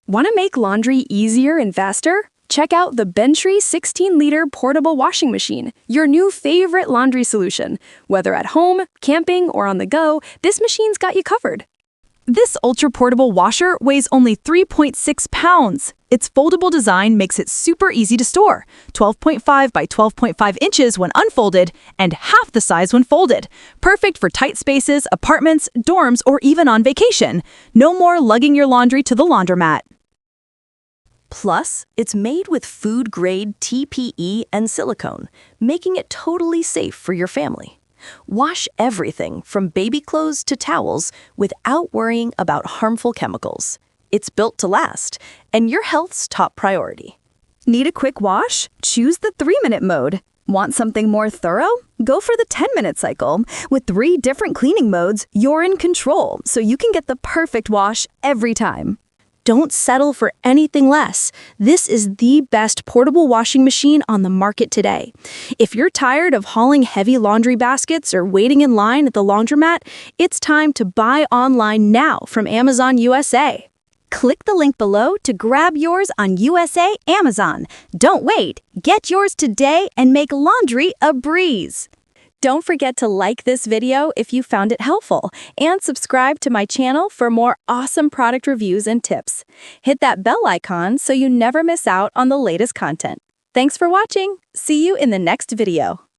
Want to make laundry easier and faster? Check out the Bentry 16-liter portable washing machine, your new favorite laundry solution. Whether at home, camping, or on the go, this machine's got you covered. This ultra-portable washer weighs only 3.6 pounds. Its foldable design makes it super easy to store, 12.5 by 12.5 inches when unfolded, and half the size when folded. Perfect for tight spaces, apartments, dorms, or even on vacation. No more lugging your laundry to the laundromat. Plus, it's made with food-grade TPE and silicone, making it totally safe for your family. Wash everything from baby clothes to towels without worrying about harmful chemicals. It's built to last, and your health's top priority. Need a quick wash? Choose the 3-minute mode. Want something more thorough? Go for the 10-minute cycle. With 3 different cleaning modes, you're in control, so you can get the perfect wash every time. Don't settle for anything less. This is the best portable washing machine on the market today. If you're tired of hauling heavy laundry baskets or waiting in line at the laundromat, it's time to buy online now from Amazon USA. Click the link below to grab yours on USA Amazon. Don't wait. Get yours today and make laundry a breeze. Don't forget to like this video if you found it helpful, and subscribe to my channel for more awesome product reviews and tips. Hit that bell icon so you never miss out on the latest content. Thanks for watching. See you in the next video.